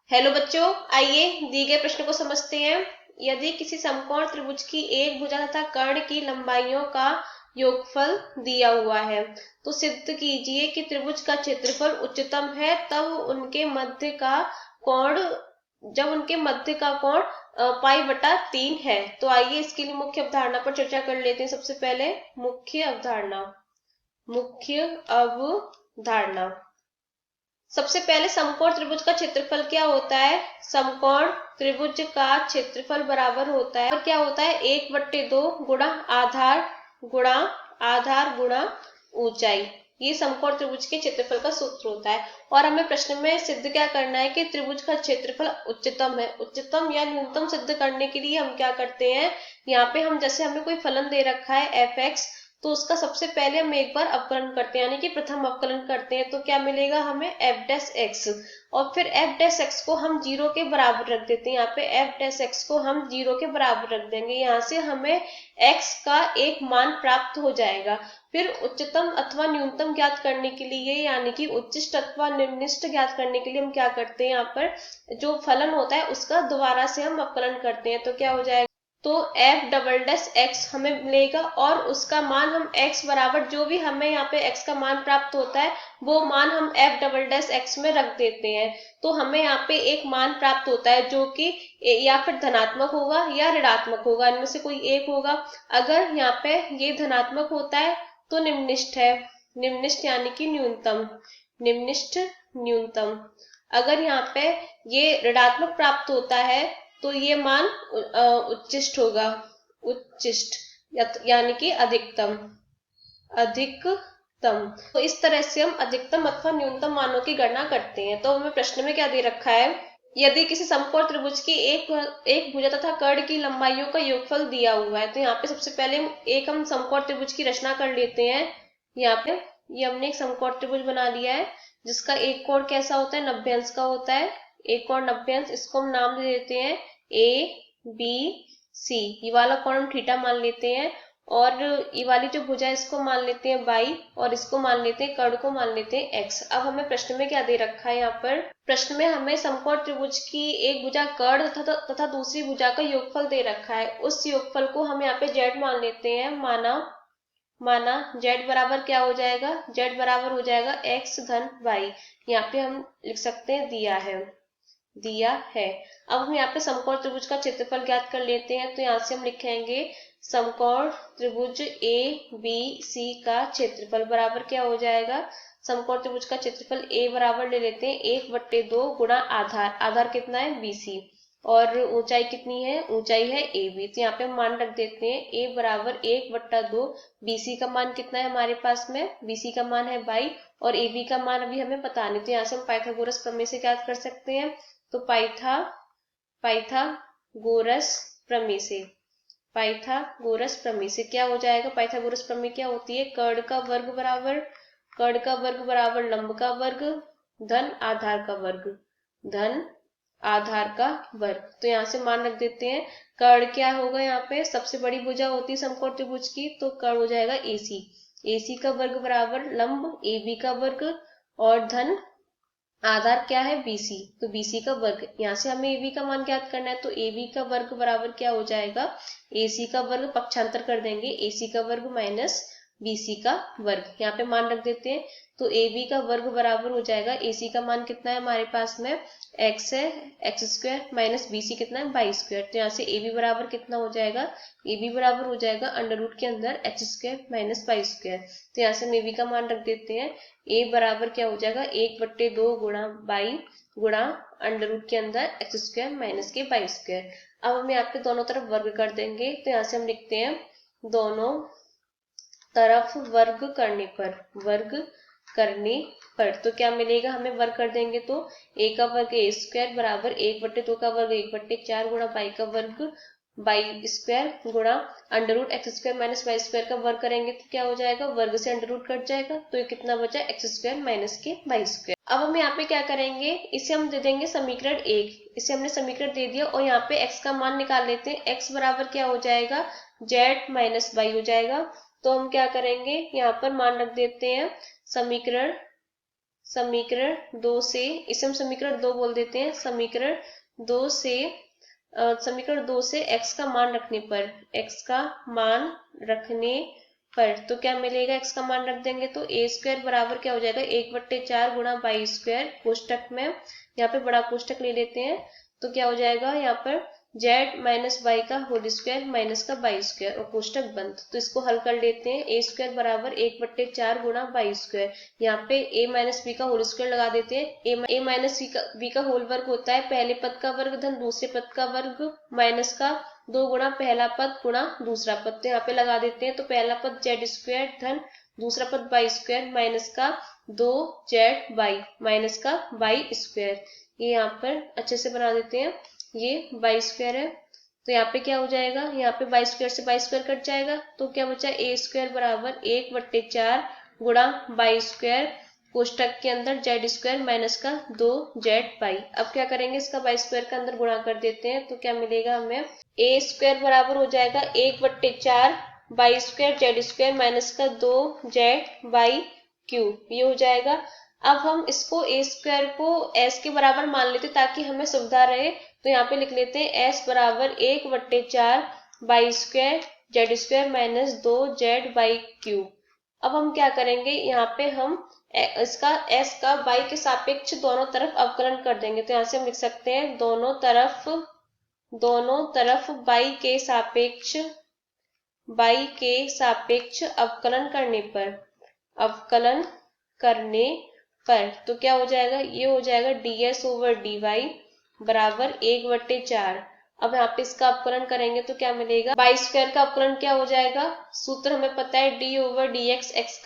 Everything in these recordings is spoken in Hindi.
हेलो बच्चों, आइए दिए गए प्रश्न को समझते हैं। यदि किसी समकोण त्रिभुज की एक भुजा तथा कर्ण की लंबाइयों का योगफल दिया हुआ है तो सिद्ध कीजिए कि त्रिभुज का क्षेत्रफल उच्चतम है जब उनके मध्य का कोण पाई बटा 3 है। तो आइए इसके लिए मुख्य अवधारणा पर चर्चा कर लेते हैं। सबसे पहले मुख्य अवधारणा। सबसे पहले समकोण त्रिभुज का क्षेत्रफल क्या होता है। समकोण त्रिभुज का क्षेत्रफल बराबर होता है, और क्या होता है, 1/2 गुणा आधार गुणा ऊंचाई। ये समकोण त्रिभुज के क्षेत्रफल का सूत्र होता है। और हमें प्रश्न में सिद्ध क्या करना है कि त्रिभुज का क्षेत्रफल उच्चतम है। उच्चतम या न्यूनतम सिद्ध करने के लिए हम क्या करते हैं, यहाँ पे हम जैसे हमें कोई फलन दे रखा है f(x), तो उसका सबसे पहले हम एक बार अवकलन करते हैं, यानी कि प्रथम अवकलन करते हैं। तो क्या मिलेगा हमें f'(x), और फिर f'(x) को हम 0 के बराबर रख देते हैं। यहाँ पे f'(x) को हम 0 के बराबर रख देंगे। यहाँ से हमें x का एक मान प्राप्त हो जाएगा। फिर उच्चतम अथवा न्यूनतम ज्ञात करने के लिए, यानी कि उच्चिष्ट अथवा निम्निष्ट ज्ञात करने के लिए हम क्या करते हैं, यहाँ पर जो फलन होता है उसका दोबारा से हम अवकलन करते हैं। तो क्या हो जाएगा, तो f'(x) हमें मिलेगा, और उसका मान हम x बराबर जो भी हमें यहाँ पे x का मान प्राप्त होता है वो मान हम f'(x) में रख देते हैं। तो हमें यहाँ पे एक मान प्राप्त होता है जो कि या फिर धनात्मक होगा या ऋणात्मक होगा, इनमें से कोई एक होगा। अगर यहाँ पे ये धनात्मक होता है तो निम्निष्ट है, निम्निष्ट यानी कि न्यूनतम। अगर यहाँ पे ये ऋणात्मक प्राप्त होता है तो ये मान उच्चिष्ट होगा, यानी कि अधिकतम। तो इस तरह से हम अधिकतम अथवा न्यूनतम मानों की गणना करते हैं। तो हमें प्रश्न में क्या दे रखा है, यदि किसी समकोण त्रिभुज की एक भुजा तथा कर्ण की लंबाइयों का योगफल दिया हुआ है। तो यहाँ पे सबसे पहले हम समकोण त्रिभुज की रचना कर लेते हैं। यहाँ पे ये हमने एक समकोण त्रिभुज बना लिया है जिसका एक कोण कैसा होता है, 90 अंश का होता है। एक कोण 90 अंश, इसको हम नाम दे देते हैं ABC। ये वाला कोण हम थीटा मान लेते हैं, और ये वाली जो भुजा है इसको मान लेते हैं y, और इसको मान लेते हैं, कर्ण को मान लेते हैं x। अब हमें प्रश्न में क्या दे रखा है, यहाँ पर प्रश्न में हमें समकोण त्रिभुज की एक भुजा कर्ण तथा दूसरी भुजा का योगफल दे रखा है। उस योगफल को हम यहाँ पे z मान लेते हैं। माना z बराबर क्या हो जाएगा, z बराबर हो जाएगा x धन y। यहाँ पे हम लिख सकते हैं दिया है। अब हम यहाँ पे समकोण त्रिभुज का क्षेत्रफल ज्ञात कर लेते हैं। तो यहाँ से हम लिखेंगे समकोण त्रिभुज ABC का क्षेत्रफल बराबर क्या हो जाएगा, समकोण त्रिभुज का क्षेत्रफल A बराबर ले लेते हैं 1/2 गुणा आधार कितना है BC, और ऊंचाई कितनी है, ऊंचाई है AB। तो यहाँ पे हम मान रख देते हैं A बराबर 1/2, BC का मान कितना है हमारे पास में, BC का मान है 22, और AB का मान अभी हमें पता नहीं। तो यहाँ से हम पाइथागोरस प्रमेय से ज्ञात कर सकते हैं। तो पाइथागोरस प्रमेय से क्या हो जाएगा, पाइथागोरस प्रमेय क्या होती है, कर्ण का वर्ग बराबर लंब का वर्ग धन आधार का वर्ग। तो यहाँ से मान रख देते हैं, कर्ण क्या होगा, यहाँ पे सबसे बड़ी भुजा होती है समकोण त्रिभुज की, तो कर्ण हो जाएगा AC का वर्ग बराबर लंब AB का वर्ग, और धन आधार क्या है BC, तो BC का वर्ग। यहाँ से हमें AB का मान ज्ञात करना है। तो AB का वर्ग बराबर क्या हो जाएगा, AC का वर्ग पक्षांतर कर देंगे, AC का वर्ग माइनस BC का वर्ग। यहाँ पे मान रख देते हैं। तो AB का वर्ग बराबर हो जाएगा, AC का मान कितना है हमारे पास में, x है, x² माइनस BC कितना है, y²। तो यहाँ से AB बराबर कितना हो जाएगा, AB बराबर हो जाएगा अंडर रूट के अंदर x² माइनस y²। तो यहाँ से हम AB का मान रख देते हैं। A बराबर क्या हो जाएगा, 1/2 गुणा y गुणा अंडर रूट के अंदर x² माइनस के y²। अब हम यहाँ पे दोनों तरफ वर्ग कर देंगे। तो यहाँ से हम लिखते हैं दोनों तरफ वर्ग करने पर तो क्या मिलेगा, हमें वर्ग कर देंगे तो a का वर्ग a² बराबर 1/2 का वर्ग 1/4 गुणा y का वर्ग y² गुणा under root x² minus y² का वर्ग करेंगे तो क्या हो जाएगा, वर्ग से अंडर रूट कट जाएगा, तो ये कितना बचा, x² माइनस के y²। अब हम यहाँ पे क्या करेंगे, इसे हम दे देंगे समीकरण 1। इसे हमने समीकरण दे दिया, और यहाँ पे x का मान निकाल लेते हैं। x बराबर क्या हो जाएगा, z माइनस y हो जाएगा। तो हम क्या करेंगे, यहाँ पर मान रख देते हैं समीकरण समीकरण 2 से, इसे हम समीकरण 2 बोल देते हैं, समीकरण 2 से x का मान रखने पर, x का मान रखने पर तो क्या मिलेगा, x का मान रख देंगे तो a स्क्वायर बराबर क्या हो जाएगा, 1/4 गुणा बाई स्क्वायर, कोष्टक में यहाँ पे बड़ा कोष्टक ले लेते हैं, तो क्या हो जाएगा यहाँ पर z माइनस वाई का होल स्क्वायर माइनस का बाई स्क्वायर और कोष्टक बंद। तो इसको हल कर लेते हैं, a स्क्वायर बराबर 1/4 गुणा बाई स्क्वायर, यहाँ पे a माइनस बी का होल स्क्वायर लगा देते हैं, a माइनस बी का होल वर्ग होता है पहले पद का वर्ग धन दूसरे पद का वर्ग माइनस का 2 गुणा पहला पद गुणा दूसरा पद, तो यहाँ पे लगा देते हैं, तो पहला पद z स्क्वायर धन दूसरा पद बाई स्क्वायर माइनस का 2z माइनस का बाई स्क्वायर, ये यहाँ पर अच्छे से बना देते हैं, ये बाई स्क्वायर है, तो यहाँ पे क्या हो जाएगा, यहाँ पे बाई स्क्वायर से बाई स्क्वायर कट जाएगा, तो क्या बचा a स्क्वायर बराबर 1/4 गुणा बाई स्क्वायर, कोष्टक के अंदर z स्क्वायर माइनस का 2z। अब क्या करेंगे, इसका बाई स्क्वायर का अंदर गुणा कर देते हैं, तो क्या मिलेगा हमें, a स्क्वायर बराबर हो जाएगा 1/4 by square z square minus का 2z/क्यूब, ये हो जाएगा। अब हम इसको a स्क्वायर को s के बराबर मान लेते ताकि हमें सुविधा रहे, तो यहाँ पे लिख लेते हैं s बराबर 1/4 by square z square minus 2z/क्यूब। अब हम क्या करेंगे, यहाँ पे हम इसका s का बाई के सापेक्ष दोनों तरफ अवकलन कर देंगे, तो यहाँ से हम लिख सकते हैं दोनों तरफ बाई के सापेक्ष अवकलन करने पर तो क्या हो जाएगा, ये हो जाएगा ds/dy बराबर 1/4। अब यहाँ पे इसका अवकलन करेंगे तो क्या मिलेगा, बाई स्क्वायर का अवकलन क्या हो जाएगा, सूत्र हमें पता है d/dx, x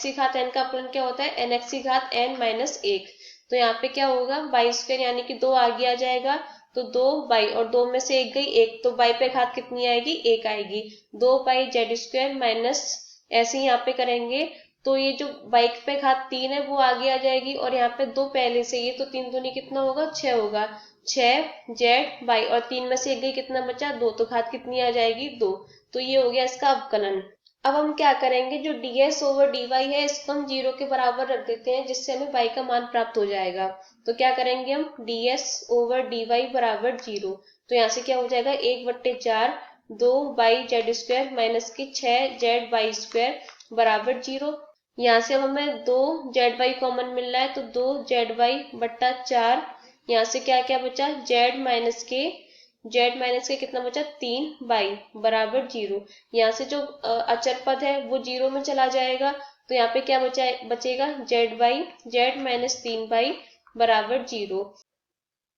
की घात n का अवकलन क्या होता है, nx की घात n-1, तो यहाँ पे क्या होगा, बाई स्क्वायर यानी कि 2 आगे आ जाएगा, तो 2 बाई और 2 में से 1 गई 1, तो बाई पे घात कितनी आएगी, 1 आएगी, 2 बाई z स्क्वायर माइनस, ऐसे ही यहाँ पे करेंगे तो ये जो बाइक पे घात 3 है वो आगे आ जाएगी, और यहाँ पे 2 पहले से, ये तो 3 दूनी कितना होगा, 6 होगा, 6z और 3 में से 1 गई, कितना बचा 2, तो घात कितनी आ जाएगी 2, तो ये हो गया इसका अवकलन। अब हम क्या करेंगे, जो ds/dy है इसको हम 0 के बराबर रख देते हैं, जिससे हमें y का मान प्राप्त हो जाएगा, तो क्या करेंगे हम, ds/dy बराबर 0, तो यहाँ से क्या हो जाएगा 1/4 2 बाई z स्क्वायर माइनस की 6z स्क्वायर बराबर 0, यहाँ से अब हमें 2z कॉमन मिल रहा है, तो 2z/4, यहाँ से क्या क्या बचा, z माइनस के कितना बचा 3 बाई बराबर 0, यहाँ से जो अचर पद है वो 0 में चला जाएगा, तो यहाँ पे क्या बचेगा z माइनस 3 बाई बराबर 0।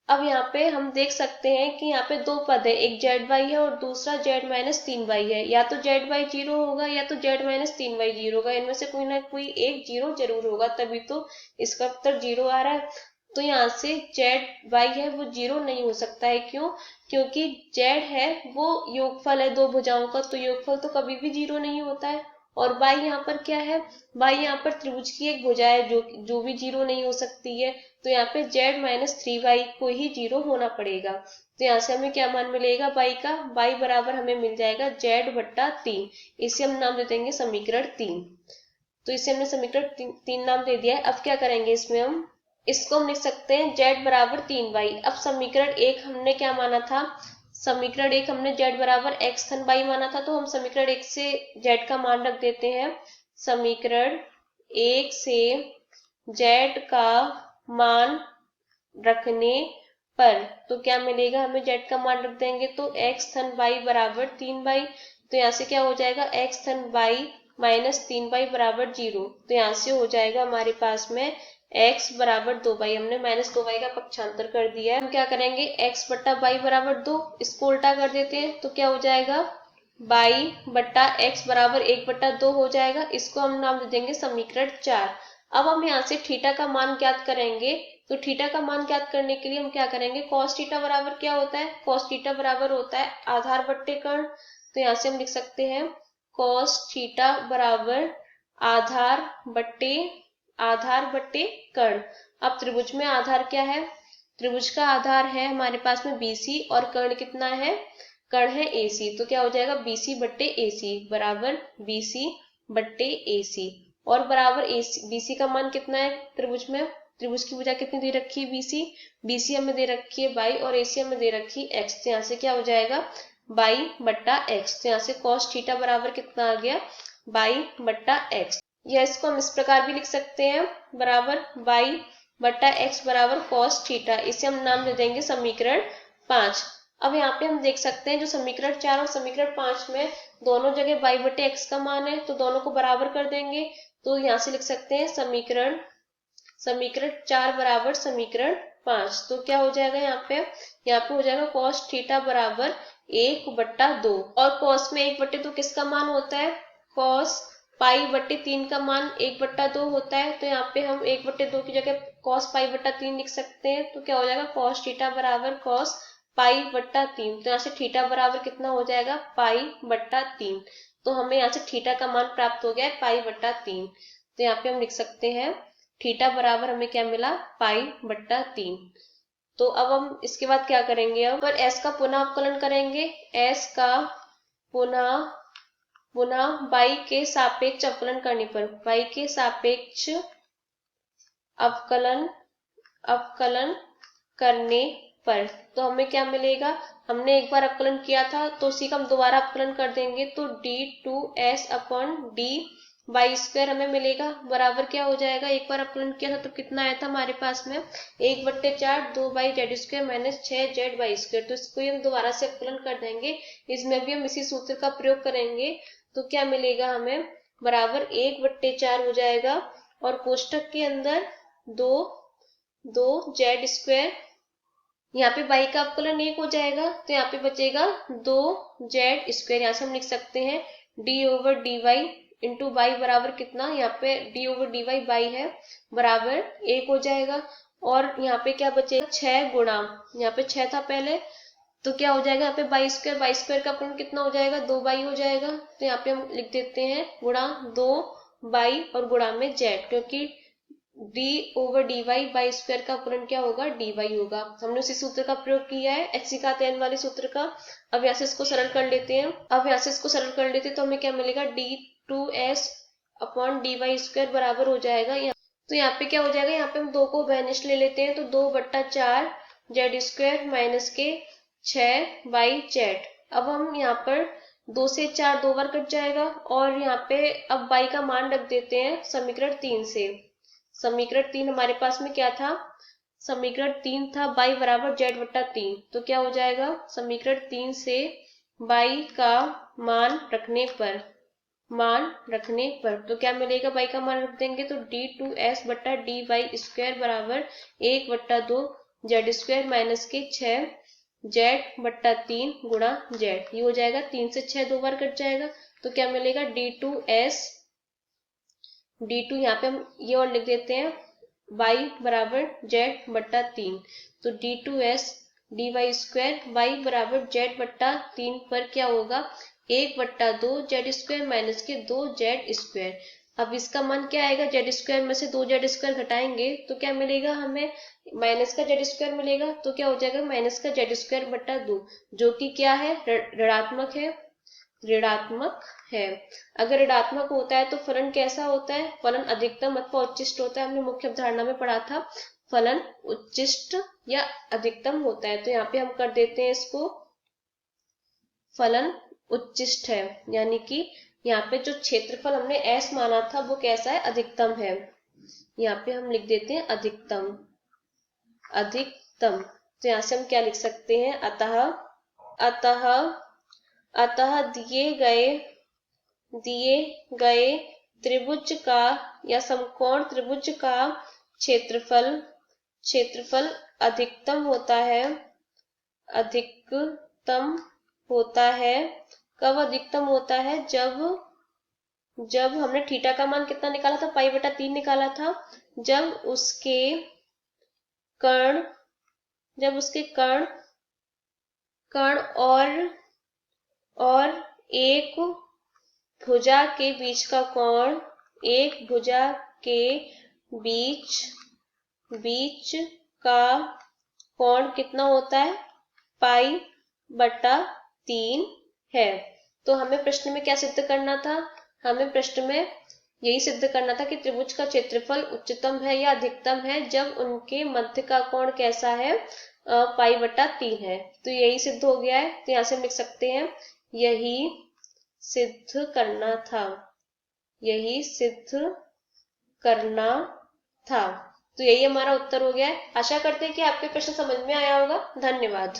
अब यहाँ पे हम देख सकते हैं कि यहाँ पे 2 पद है, एक z/y है और दूसरा z माइनस 3y है, या तो z/y 0 होगा या तो z माइनस 3y 0 होगा, इनमें से कोई ना कोई एक 0 जरूर होगा, तभी तो इसका उत्तर 0 आ रहा है। तो यहाँ से z/y है वो 0 नहीं हो सकता है, क्यों, क्योंकि z है वो योगफल है 2 भुजाओं का, तो योगफल तो कभी भी 0 नहीं होता है, और y यहाँ पर क्या है, y यहाँ पर त्रिभुज की एक भुजा है जो भी 0 नहीं हो सकती है, तो यहाँ पे z माइनस 3y को ही 0 होना पड़ेगा, तो यहाँ से हमें क्या मान मिलेगा y का, y बराबर हमें मिल जाएगा z/3, इसे हम नाम दे देंगे समीकरण 3, तो इसे हमने समीकरण 3 नाम दे दिया है। अब क्या करेंगे, इसको हम लिख सकते हैं z बराबर 3y। अब समीकरण 1 हमने क्या माना था, समीकरण 1 हमने z बराबर x धन y माना था, तो हम समीकरण 1 से z का मान रख देते हैं, समीकरण 1 से z का मान रखने पर तो क्या मिलेगा, हमें z का मान रख देंगे तो x धन y बराबर 3y, तो यहाँ से क्या हो जाएगा x धन y माइनस 3y बराबर 0, तो यहाँ से हो जाएगा हमारे पास में x बराबर 2y, हमने माइनस 2y का पक्षांतर कर दिया है। हम क्या करेंगे, x बट्टा y बराबर 2, इसको उल्टा कर देते हैं, तो क्या हो जाएगा y बट्टा x बराबर 1/2 हो जाएगा, इसको हम नाम दे देंगे समीकरण 4। अब हम यहाँ से थीटा का मान ज्ञात करेंगे, तो थीटा का मान ज्ञात करने के लिए हम क्या करेंगे, कॉस थीटा बराबर क्या होता है, कॉस थीटा बराबर होता है आधार बट्टे कर्ण, तो यहाँ से हम लिख सकते हैं कॉस थीटा बराबर आधार बट्टे कर्ण। अब त्रिभुज में आधार क्या है, त्रिभुज का आधार है हमारे पास में BC और कर्ण कितना है, कर्ण है AC, तो क्या हो जाएगा BC बट्टे AC बराबर BC बट्टे AC। और बराबर बीसी का मान कितना है त्रिभुज में, त्रिभुज की भुजा कितनी दे रखी है बीसी, बीसी हमें दे रखी है 22 और एसी हमें दे रखी है x। तो यहाँ से क्या हो जाएगा 22/x। तो यहाँ से cos थीटा बराबर कितना आ गया 22/x। या इसको हम इस प्रकार भी लिख सकते हैं बराबर 22/x बराबर cos थीटा। इसे हम नाम दे देंगे समीकरण 5। अब यहाँ पे हम देख सकते हैं जो समीकरण 4 और समीकरण 5 में दोनों जगह 22/x का मान है, तो दोनों को बराबर कर देंगे। तो यहाँ से लिख सकते हैं समीकरण 4 बराबर समीकरण 5। तो क्या हो जाएगा यहाँ पे हो जाएगा cos थीटा बराबर 1/2। और cos में 1/2 किसका मान होता है, cos π/3 का मान 1/2 होता है। तो यहाँ पे हम 1/2 की जगह cos π/3 लिख सकते हैं। तो क्या हो जाएगा cos थीटा बराबर cos π/3। तो यहाँ से थीटा बराबर कितना हो जाएगा π/3। तो हमें यहाँ से थीटा का मान प्राप्त हो गया है π/3। तो यहाँ पे हम लिख सकते हैं थीटा बराबर हमें क्या मिला π/3। तो अब हम इसके बाद क्या करेंगे, अब पर s का पुनः अवकलन करेंगे। s का पुनः y के सापेक्ष अवकलन करने पर, y के सापेक्ष अवकलन करने पर तो हमें क्या मिलेगा, हमने एक बार अवकलन किया था तो उसी का हम दोबारा अवकलन कर देंगे। तो d2s/dy² हमें मिलेगा बराबर क्या हो जाएगा, एक बार अवकलन किया था तो कितना आया था हमारे पास में 1/4 2/z² - 6z/2। तो इसको हम दोबारा से अवकलन कर देंगे। इसमें भी हम इसी सूत्र का प्रयोग करेंगे। तो क्या मिलेगा हमें बराबर 1/4 हो जाएगा और कोष्टक के अंदर 2z²। यहाँ पे y का अवकलन 1 हो जाएगा तो यहाँ पे बचेगा 2z²। यहाँ से हम लिख सकते हैं d/dy इंटू y बराबर कितना, यहाँ पे d/dy y है बराबर 1 हो जाएगा। और यहाँ पे क्या बचेगा 6 गुणा, यहाँ पे 6 था पहले तो क्या हो जाएगा यहाँ पे y² का अवकलन कितना हो जाएगा 2y हो जाएगा। तो यहाँ पे हम लिख देते हैं गुणा 2y और गुणा में z, क्योंकि d/dy y² का अवकलन क्या होगा dy होगा। हमने उसी सूत्र का प्रयोग किया है h⁻n वाले सूत्र का। अब यहाँ से इसको सरल कर लेते हैं। तो हमें क्या मिलेगा d2s/dy² बराबर हो जाएगा। तो यहाँ पे क्या हो जाएगा, यहाँ पे हम 2 को वैनिश ले लेते हैं तो 2/4 z² - के 6/z। अब हम यहाँ पर 2 से 4 2 बार कट जाएगा और यहाँ पे अब y का मान रख देते हैं समीकरण 3 से। समीकरण 3 हमारे पास में क्या था, समीकरण 3 था y बराबर z/3। तो क्या हो जाएगा समीकरण 3 से y का मान रखने पर तो क्या मिलेगा, y का मान रख देंगे तो d2s/dy² बराबर 1/2 z² - के 6z/3 गुणा z। ये हो जाएगा 3 से 6 2 बार कट जाएगा तो क्या मिलेगा d2 यहाँ पे हम ये और लिख देते हैं y बराबर z/3। तो d2s/dy² y बराबर z/3 पर क्या होगा 1/2 z² - के 2z²। अब इसका मान क्या आएगा, z² में से 2z² घटाएंगे तो क्या मिलेगा हमें माइनस का z² मिलेगा। तो क्या हो जाएगा माइनस का z²/2 जो कि क्या है ऋणात्मक है। अगर ऋणात्मक होता है तो फलन कैसा होता है, फलन अधिकतम अथवा उच्चिष्ट होता है। हमने मुख्य अवधारणा में पढ़ा था फलन उच्चिष्ट या अधिकतम होता है। तो यहाँ पे हम कर देते हैं इसको फलन उच्चिष्ट है, यानी कि यहाँ पे जो क्षेत्रफल हमने S माना था वो कैसा है अधिकतम है। यहाँ पे हम लिख देते हैं अधिकतम। तो यहाँ से हम क्या लिख सकते हैं, अतः दिए गए त्रिभुज का या समकोण त्रिभुज का क्षेत्रफल अधिकतम होता है। कब अधिकतम होता है, जब हमने थीटा का मान कितना निकाला था π/3 निकाला था। जब उसके कर्ण और एक भुजा के बीच का कोण, बीच का कोण कितना होता है π/3 है। तो हमें प्रश्न में क्या सिद्ध करना था, हमें प्रश्न में यही सिद्ध करना था कि त्रिभुज का क्षेत्रफल उच्चतम है या अधिकतम है जब उनके मध्य का कोण कैसा है, पाई/3 है। तो यही सिद्ध हो गया है। तो यहाँ से हम लिख सकते हैं यही सिद्ध करना था, यही सिद्ध करना था। तो यही हमारा उत्तर हो गया है। आशा करते हैं कि आपके प्रश्न समझ में आया होगा। धन्यवाद।